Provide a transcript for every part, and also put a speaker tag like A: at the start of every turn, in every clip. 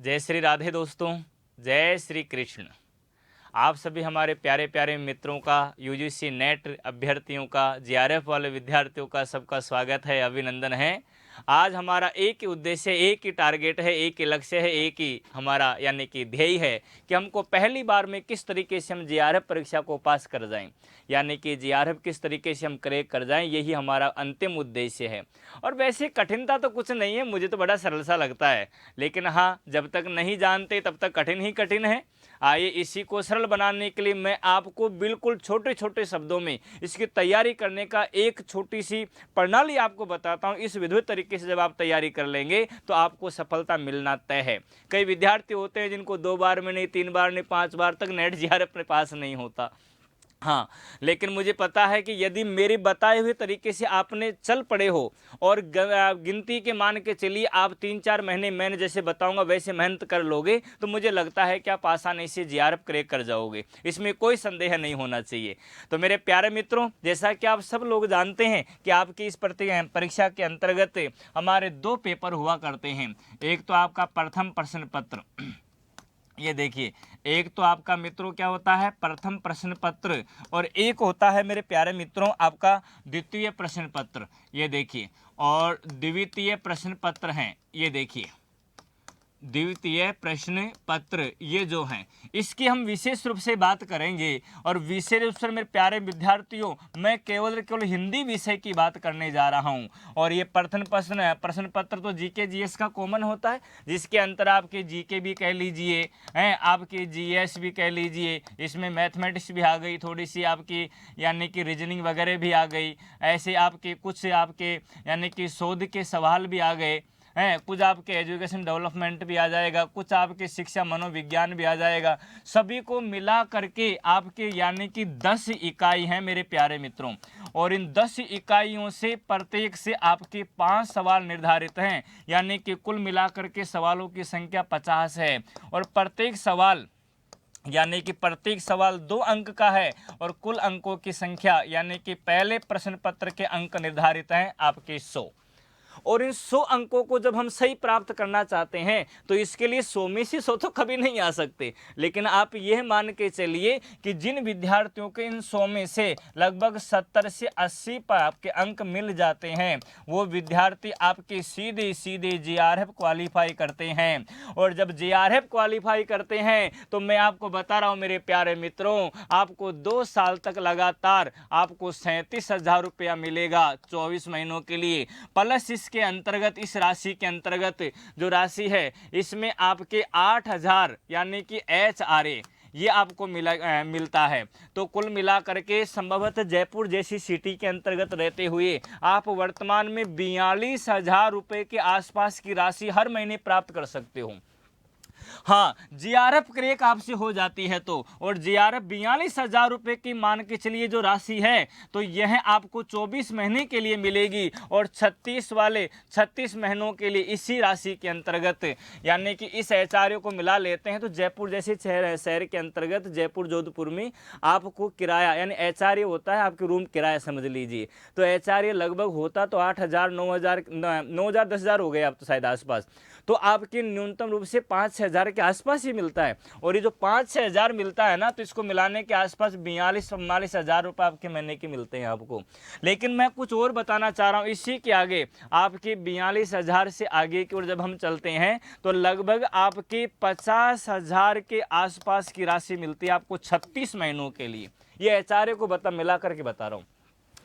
A: जय श्री राधे दोस्तों, जय श्री कृष्ण। आप सभी हमारे प्यारे प्यारे मित्रों का, यूजीसी नेट अभ्यर्थियों का, जीआरएफ वाले विद्यार्थियों का सबका स्वागत है, अभिनंदन है। आज हमारा एक ही उद्देश्य, एक ही टारगेट है, एक ही लक्ष्य है, एक ही हमारा यानी कि ध्येय है कि हमको पहली बार में किस तरीके से हम जीआरएफ परीक्षा को पास कर जाएं, यानी कि जीआरएफ किस तरीके से हम क्रैक कर जाएं, यही हमारा अंतिम उद्देश्य है। और वैसे कठिनता तो कुछ नहीं है, मुझे तो बड़ा सरल सा लगता है, लेकिन हाँ, जब तक नहीं जानते तब तक कठिन ही कठिन है। आइए इसी को सरल बनाने के लिए मैं आपको बिल्कुल छोटे छोटे शब्दों में इसकी तैयारी करने का एक छोटी सी प्रणाली आपको बताता हूं। इस विधिवत तरीके से जब आप तैयारी कर लेंगे तो आपको सफलता मिलना तय है। कई विद्यार्थी होते हैं जिनको 2 बार में नहीं, 3 बार नहीं, 5 बार तक नेट जीआरएफ अपने पास नहीं होता। हाँ, लेकिन मुझे पता है कि यदि मेरे बताए हुए तरीके से आपने चल पड़े हो और गिनती के मान के चलिए आप 3-4 महीने मैंने जैसे बताऊंगा वैसे मेहनत कर लोगे तो मुझे लगता है कि आप आसानी से जीआरएफ क्रैक कर जाओगे, इसमें कोई संदेह नहीं होना चाहिए। तो मेरे प्यारे मित्रों, जैसा कि आप सब लोग जानते हैं कि आपकी इस परीक्षा के अंतर्गत हमारे 2 पेपर हुआ करते हैं। एक तो आपका प्रथम प्रश्न पत्र, ये देखिए, एक तो आपका मित्रों क्या होता है प्रथम प्रश्न पत्र, और एक होता है मेरे प्यारे मित्रों आपका द्वितीय प्रश्न पत्र। ये देखिए, और द्वितीय प्रश्न पत्र हैं, ये देखिए द्वितीय प्रश्न पत्र ये जो हैं इसकी हम विशेष रूप से बात करेंगे। और विशेष रूप से मेरे प्यारे विद्यार्थियों, मैं केवल हिंदी विषय की बात करने जा रहा हूं। और ये प्रथम प्रश्न पत्र तो जीके जीएस का कॉमन होता है, जिसके अंतर आपके जीके भी कह लीजिए हैं, आपके जीएस भी कह लीजिए, इसमें मैथमेटिक्स भी आ गई थोड़ी सी आपकी, यानी कि रीजनिंग वगैरह भी आ गई। ऐसे आपके कुछ आपके यानी कि शोध के सवाल भी आ गए हैं, कुछ आपके एजुकेशन डेवलपमेंट भी आ जाएगा, कुछ आपके शिक्षा मनोविज्ञान भी आ जाएगा। सभी को मिला करके आपके यानी कि 10 इकाई हैं मेरे प्यारे मित्रों। और इन 10 इकाइयों से प्रत्येक से आपके 5 सवाल निर्धारित हैं, यानी कि कुल मिलाकर के सवालों की संख्या 50 है। और प्रत्येक सवाल यानी कि प्रत्येक सवाल 2 अंक का है, और कुल अंकों की संख्या यानी कि पहले प्रश्न पत्र के अंक निर्धारित हैं आपके 100। और इन 100 अंकों को जब हम सही प्राप्त करना चाहते हैं तो इसके लिए 100 में से 100 तो कभी नहीं आ सकते, लेकिन आप यह मान के चलिए कि जिन विद्यार्थियों के इन 100 में से लगभग 70 से 80 पर आपके अंक मिल जाते हैं, वो विद्यार्थी आपके सीधे सीधे जीआरएफ क्वालिफाई करते हैं। और जब जीआरएफ क्वालिफाई करते हैं तो मैं आपको बता रहा हूं मेरे प्यारे मित्रों, आपको 2 साल तक लगातार आपको 37,000 रुपया मिलेगा 24 महीनों के लिए। प्लस इसके अंतर्गत, इस राशि के अंतर्गत जो राशि है इसमें आपके 8,000 यानी कि HRA ये आपको मिलता है। तो कुल मिला करके संभवतः जयपुर जैसी सिटी के अंतर्गत रहते हुए आप वर्तमान में 42,000 रुपये के आसपास की राशि हर महीने प्राप्त कर सकते हो। हाँ, जीआरएफ क्रैक आपसे हो जाती है तो, और जीआरएफ 42,000 रुपये की मान के चलिए जो राशि है तो यह आपको 24 महीने के लिए मिलेगी, और 36 महीनों के लिए इसी राशि के अंतर्गत यानी कि इस एचआरए को मिला लेते हैं तो जयपुर जैसे शहर के अंतर्गत जयपुर जोधपुर में आपको किराया यानी एचआरए होता है आपके रूम किराया समझ लीजिए, तो एचआरए लगभग होता तो 8,000 9,000 10,000 हो गए आप तो शायद आसपास, तो आपके न्यूनतम रूप से 5-6 हज़ार के आसपास ही मिलता है। और ये जो 5-6 हज़ार मिलता है ना, तो इसको मिलाने के आसपास 42-44 हज़ार रुपये आपके महीने के मिलते हैं आपको। लेकिन मैं कुछ और बताना चाह रहा हूँ, इसी के आगे आपके 42,000 से आगे की ओर जब हम चलते हैं तो लगभग आपके 50,000 के आसपास की राशि मिलती है आपको 36 महीनों के लिए। ये एचआरए को मिला करके बता रहा हूँ।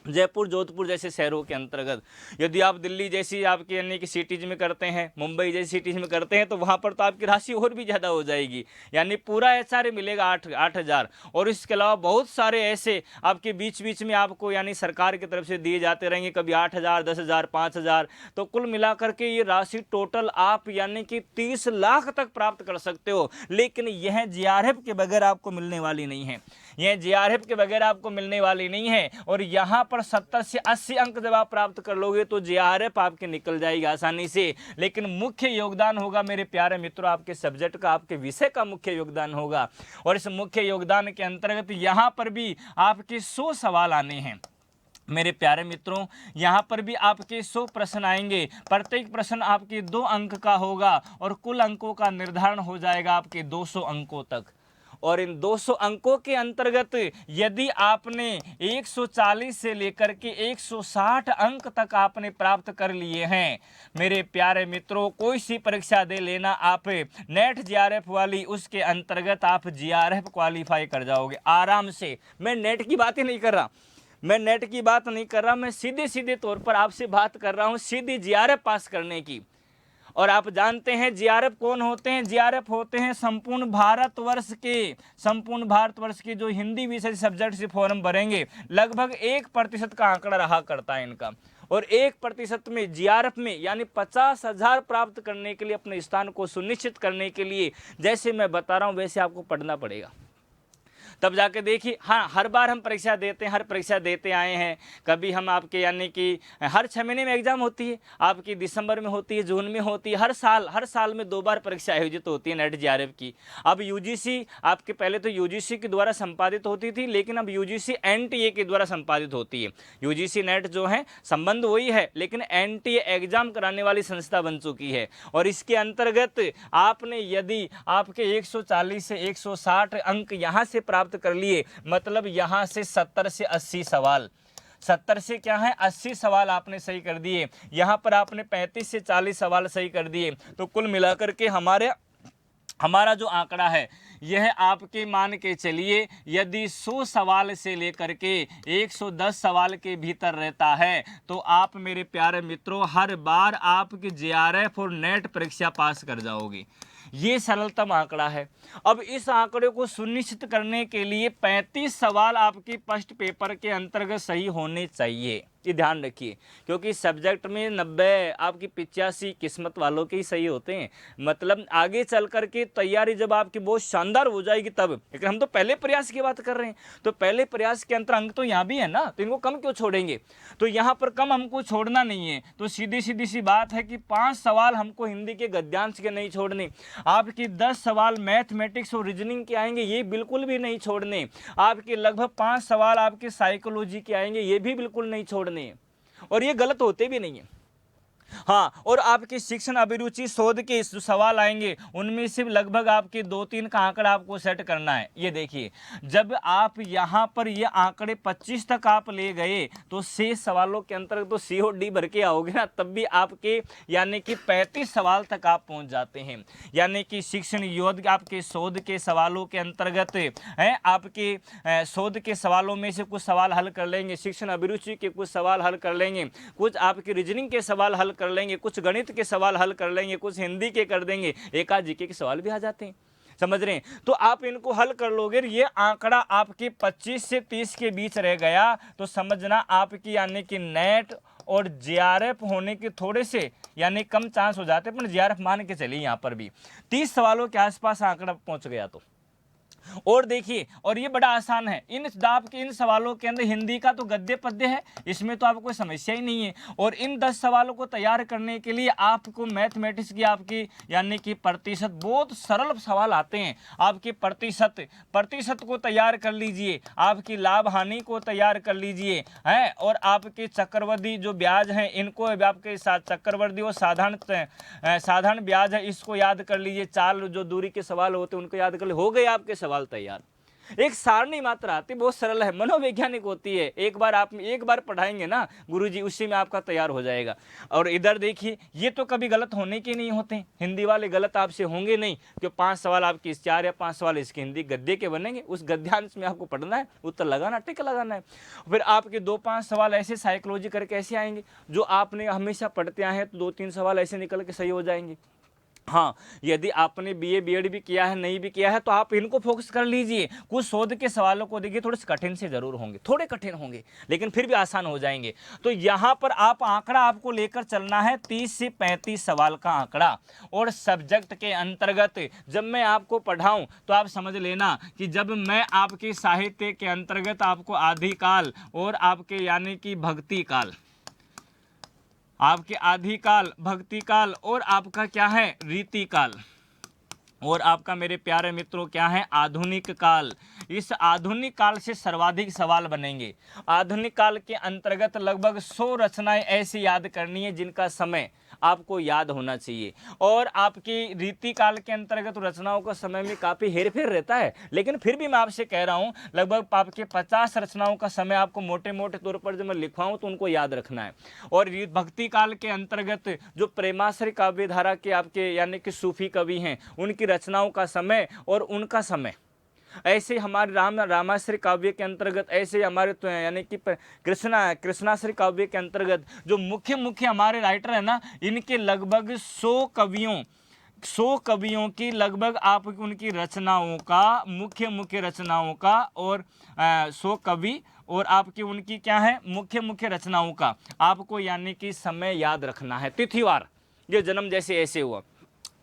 A: जयपुर जोधपुर जैसे शहरों के अंतर्गत यदि आप दिल्ली जैसी आपके यानी कि सिटीज में करते हैं, मुंबई जैसी सिटीज में करते हैं, तो वहाँ पर तो आपकी राशि और भी ज़्यादा हो जाएगी, यानी पूरा एचआरए मिलेगा 8,000। और इसके अलावा बहुत सारे ऐसे आपके बीच बीच में आपको यानी सरकार की तरफ से दिए जाते रहेंगे, कभी 8,000, 10,000, 5,000, तो कुल मिलाकर के ये राशि टोटल आप यानी कि 30 लाख तक प्राप्त कर सकते हो। लेकिन यह जीआरएफ के बगैर आपको मिलने वाली नहीं है, यह जीआरएफ के बगैर आपको मिलने वाली नहीं है। और यहाँ पर 70 से 80 अंक जब आप प्राप्त कर लोगे तो जीआरएफ आपके निकल जाएगी आसानी से। लेकिन मुख्य योगदान होगा मेरे प्यारे मित्रों आपके सब्जेक्ट का, आपके विषय का मुख्य योगदान होगा। और इस मुख्य योगदान के अंतर्गत यहाँ पर भी आपके 100 सवाल आने हैं। मेरे प्यारे मित्रों, यहाँ पर भी आपके 100 प्रश्न आएंगे। प्रत्येक प्रश्न आपके 2 अंक का होगा और कुल अंकों का निर्धारण हो जाएगा आपके 200 अंकों तक। और इन 200 अंकों के अंतर्गत यदि आपने 140 से लेकर के 160 अंक तक आपने प्राप्त कर लिए हैं, मेरे प्यारे मित्रों, कोई सी परीक्षा दे लेना आप नेट जीआरएफ वाली, उसके अंतर्गत आप जीआरएफ क्वालिफाई कर जाओगे आराम से। मैं नेट की बात ही नहीं कर रहा, मैं सीधे सीधे तौर पर आपसे बात कर रहा हूं सीधी जीआरएफ पास करने की। और आप जानते हैं जीआरएफ कौन होते हैं? जीआरएफ होते हैं संपूर्ण भारतवर्ष के जो हिंदी विषय सब्जेक्ट से फॉर्म भरेंगे, लगभग 1% का आंकड़ा रहा करता है इनका। और 1% में जीआरएफ में यानी 50,000 प्राप्त करने के लिए, अपने स्थान को सुनिश्चित करने के लिए, जैसे मैं बता रहा हूं वैसे आपको पढ़ना पड़ेगा, तब जाके देखिए। हाँ, हर बार हम परीक्षा देते हैं, हर परीक्षा देते आए हैं। कभी हम आपके यानी कि हर 6 महीने में एग्जाम होती है आपकी, दिसंबर में होती है, जून में होती है, हर साल में 2 बार परीक्षा आयोजित होती है नेट जीआरएफ की। अब यूजीसी आपके, पहले तो यूजीसी के द्वारा संपादित होती थी, लेकिन अब यूजीसी एनटीए के द्वारा संपादित होती है। यूजीसी नेट जो है संबंध वही है, लेकिन एनटीए एग्जाम कराने वाली संस्था बन चुकी है। और इसके अंतर्गत आपने यदि आपके 140 से 160 अंक यहाँ से प्राप्त कर लिए, मतलब यहां से 70 से 80 सवाल, 70 से क्या है 80 सवाल आपने सही कर दिए, यहां पर आपने 35 से 40 सवाल सही कर दिए, तो कुल मिलाकर के हमारा जो आंकड़ा है यह आपके मान के चलिए, यदि 100 सवाल से लेकर के 110 सवाल के भीतर रहता है, तो आप मेरे प्यारे मित्रों हर बार आपकी जीआरएफ और नेट परीक्षा पास कर जाओगे। ये सरलतम आंकड़ा है। अब इस आंकड़े को सुनिश्चित करने के लिए 35 सवाल आपकी फर्स्ट पेपर के अंतर्गत सही होने चाहिए, ये ध्यान रखिए, क्योंकि सब्जेक्ट में 90 आपकी 85 किस्मत वालों के ही सही होते हैं। मतलब आगे चल करके तैयारी जब आपकी बहुत शानदार हो जाएगी तब, लेकिन हम तो पहले प्रयास की बात कर रहे हैं, तो पहले प्रयास के अंतर अंक तो यहाँ भी है ना, तो इनको कम क्यों छोड़ेंगे? तो यहाँ पर कम हमको छोड़ना नहीं है। तो सीधी सी बात है कि 5 सवाल हमको हिंदी के गद्यांश के नहीं छोड़ने, आपकी 10 सवाल मैथमेटिक्स और रीजनिंग के आएंगे, ये बिल्कुल भी नहीं छोड़ने, आपके लगभग 5 सवाल आपके साइकोलॉजी के आएंगे, ये भी बिल्कुल नहीं छोड़ने, और ये गलत होते भी नहीं है। हाँ, और आपकी शिक्षण अभिरुचि शोध के जो सवाल आएंगे उनमें से लगभग आपके 2-3 का आंकड़ा आपको सेट करना है। ये देखिए, जब आप यहाँ पर ये आंकड़े 25 तक आप ले गए तो 6 सवालों के अंतर्गत तो COD भर के आओगे ना, तब भी आपके यानी कि 35 सवाल तक आप पहुँच जाते हैं। यानी कि शिक्षण योद्ध आपके शोध के सवालों के अंतर्गत है, आपके शोध के सवालों में से कुछ सवाल हल कर लेंगे, शिक्षण अभिरुचि के कुछ सवाल हल कर लेंगे, कुछ आपकी रीजनिंग के सवाल हल कर लेंगे, कुछ गणित के सवाल हल कर लेंगे, कुछ हिंदी के कर देंगे, एक आध जीके के सवाल भी आ जाते हैं, समझ रहे हैं? तो आप इनको हल कर लोगे, ये आंकड़ा आपके 25 से 30 के बीच रह गया तो समझना आपकी यानी कि नेट और जीआरएफ होने के थोड़े से यानी कम चांस हो जाते हैं, पर जीआरएफ मान के चलिए यहाँ पर भी 30 सवालों के आसपास आंकड़ा पहुंच गया तो। और देखिए, और ये बड़ा आसान है, इन सवालों के अंदर हिंदी का तो गद्य पद्य है, इसमें तो आपको कोई समस्या ही नहीं है। और इन 10 सवालों को तैयार करने के लिए आपको मैथमेटिक्स की आपकी यानी कि प्रतिशत, बहुत सरल सवाल आते हैं, आपके प्रतिशत को तैयार कर लीजिए, आपकी लाभ हानि को तैयार कर लीजिए हैं, और आपके चक्रवृद्धि जो ब्याज हैं इनको आपके साथ चक्रवृद्धि और साधारण ब्याज है इसको याद कर लीजिए, चाल जो दूरी के सवाल होते हैं उनको याद कर लीजिए, हो गए आपके सवाल तैयार। एक सारणी मात्र आती, बहुत सरल है, मनोवैज्ञानिक होती है, एक बार पढ़ाएंगे ना गुरुजी, उसी में आपका तैयार हो जाएगा। और इधर देखिए, ये तो कभी गलत होने के नहीं होते, हिंदी वाले गलत आपसे होंगे नहीं, क्योंकि 5 सवाल आपके 4 या 5 सवाल इसके हिंदी गद्य के बनेंगे, उस गद्यांश में आपको पढ़ना है, उत्तर लगाना, टिक लगाना है। फिर आपके 2-5 सवाल ऐसे साइकोलॉजी करके ऐसे आएंगे जो आपने हमेशा पढ़ते आए हैं, तो 2-3 सवाल ऐसे निकल के सही हो जाएंगे। हाँ, यदि आपने BA BEd भी किया है, नहीं भी किया है, तो आप इनको फोकस कर लीजिए। कुछ शोध के सवालों को देखिए, थोड़े कठिन से जरूर होंगे, थोड़े कठिन होंगे, लेकिन फिर भी आसान हो जाएंगे। तो यहाँ पर आंकड़ा आपको लेकर चलना है 30 से 35 सवाल का आंकड़ा। और सब्जेक्ट के अंतर्गत जब मैं आपको पढ़ाऊं तो आप समझ लेना कि जब मैं आपके साहित्य के अंतर्गत आपको आदिकाल और आपके यानी कि भक्ति काल, आपके आदिकाल, भक्ति काल और आपका क्या है रीति काल, और आपका मेरे प्यारे मित्रों क्या है, आधुनिक काल। इस आधुनिक काल से सर्वाधिक सवाल बनेंगे। आधुनिक काल के अंतर्गत लगभग 100 रचनाएं ऐसी याद करनी है जिनका समय आपको याद होना चाहिए। और आपकी रीति काल के अंतर्गत रचनाओं का समय में काफ़ी हेरफेर रहता है, लेकिन फिर भी मैं आपसे कह रहा हूँ लगभग आपके 50 रचनाओं का समय आपको मोटे मोटे तौर पर जब मैं लिखवाऊँ तो उनको याद रखना है। और भक्ति काल के अंतर्गत जो प्रेमाश्रय काव्य धारा के आपके यानी कि सूफी कवि हैं उनकी रचनाओं का समय और उनका समय, ऐसे हमारे रामाश्रय काव्य के अंतर्गत, ऐसे हमारे तो यानी कि कृष्णाश्रय काव्य के अंतर्गत जो मुख्य मुख्य हमारे राइटर है ना, इनके लगभग 100 कवियों की लगभग आप उनकी रचनाओं का मुख्य रचनाओं का और 100 कवि और आपकी उनकी क्या है मुख्य रचनाओं का आपको यानी कि समय याद रखना है। तिथिवार, ये जन्म जैसे ऐसे हुआ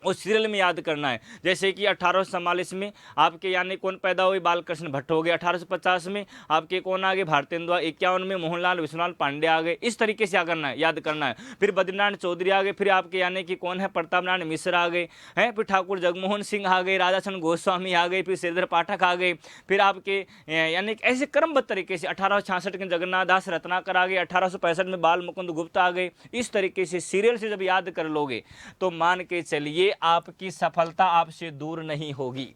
A: उस सीरियल में याद करना है। जैसे कि 1844 में आपके यानी कौन पैदा हुए, बालकृष्ण भट्ट हो गए। 1850 में आपके कौन आ गए, भारतेंदु। 51 में मोहनलाल विश्वनाथ पांडे आ गए। इस तरीके से क्या करना है, याद करना है। फिर बद्रीनारायण चौधरी आ गए। फिर आपके यानी कि कौन है, प्रताप नारायण मिश्र आ गए हैं। फिर ठाकुर जगमोहन सिंह आ गए, राधाचंद्र गोस्वामी आ गए, फिर श्रीधर पाठक आ गए। फिर आपके यानी कि ऐसे क्रमबद्ध तरीके से 1866 के जगन्नाथ दास रत्नाकर आ गए। 1865 में बाल मुकुंद गुप्ता आ गए। इस तरीके से सीरियल से जब याद कर लोगे तो मान के चलिए आपकी सफलता आपसे दूर नहीं होगी।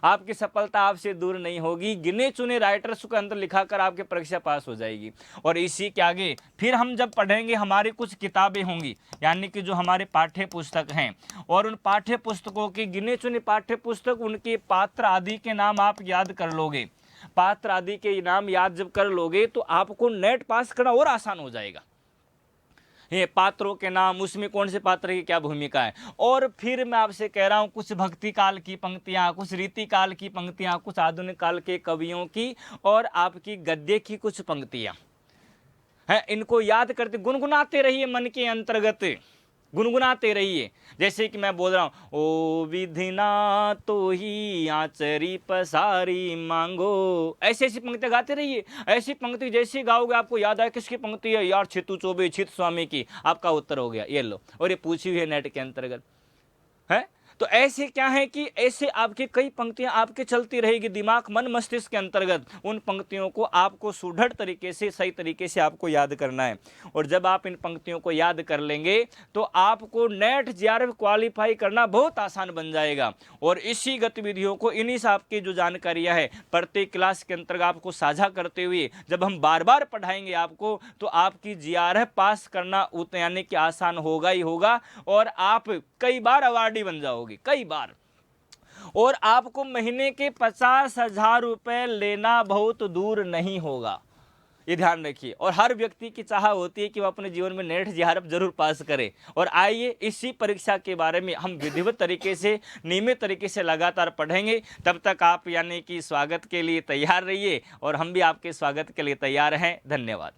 A: आपकी सफलता आपसे दूर नहीं होगी। गिने चुने राइटर्स को अंदर लिखाकर आपके परीक्षा पास हो जाएगी। और इसी के आगे फिर हम जब पढ़ेंगे हमारी कुछ किताबें होंगी यानी कि जो हमारे पाठ्य पुस्तक हैं, और उन पाठ्य पुस्तकों की गिने चुने पाठ्य पुस्तक उनके पात्र आदि के नाम आप याद कर लोगे। पात्र आदि के नाम याद जब कर लोगे तो आपको नेट पास करना और आसान हो जाएगा। ये पात्रों के नाम, उसमें कौन से पात्र की क्या भूमिका है। और फिर मैं आपसे कह रहा हूँ कुछ भक्ति काल की पंक्तियाँ, कुछ रीति काल की पंक्तियाँ, कुछ आधुनिक काल के कवियों की और आपकी गद्य की कुछ पंक्तियाँ हैं, इनको याद करते गुनगुनाते रहिए। मन के अंतर्गत गुनगुनाते रहिए। जैसे कि मैं बोल रहा हूँ, ओ विधिना तो ही आचरी पसारी मांगो, ऐसी ऐसी पंक्तियाँ गाते रहिए। ऐसी पंक्ति जैसे गाओगे आपको याद आए किसकी पंक्ति है, यार छितू चौबे छित स्वामी की। आपका उत्तर हो गया, ये लो। और ये पूछी हुई है नेट के अंतर्गत है। तो ऐसे क्या है कि ऐसे आपके कई पंक्तियां आपके चलती रहेगी दिमाग मन मस्तिष्क के अंतर्गत। उन पंक्तियों को आपको सुदृढ़ तरीके से सही तरीके से आपको याद करना है। और जब आप इन पंक्तियों को याद कर लेंगे तो आपको नेट जेआरएफ क्वालिफाई करना बहुत आसान बन जाएगा। और इसी गतिविधियों को, इन्हीं से आपकी जो जानकारियां है प्रत्येक क्लास के अंतर्गत आपको साझा करते हुए जब हम बार बार पढ़ाएंगे आपको, तो आपकी जेआरएफ पास करना यानी कि आसान होगा ही होगा। और आप कई बार अवार्डी बन जाओगे, कई बार। और आपको महीने के 50,000 रुपए लेना बहुत दूर नहीं होगा, ये ध्यान रखिए। और हर व्यक्ति की चाह होती है कि वह अपने जीवन में नेट जेआरएफ जरूर पास करे। और आइए इसी परीक्षा के बारे में हम विधिवत तरीके से, नियमित तरीके से लगातार पढ़ेंगे। तब तक आप यानी कि स्वागत के लिए तैयार रहिए और हम भी आपके स्वागत के लिए तैयार हैं। धन्यवाद।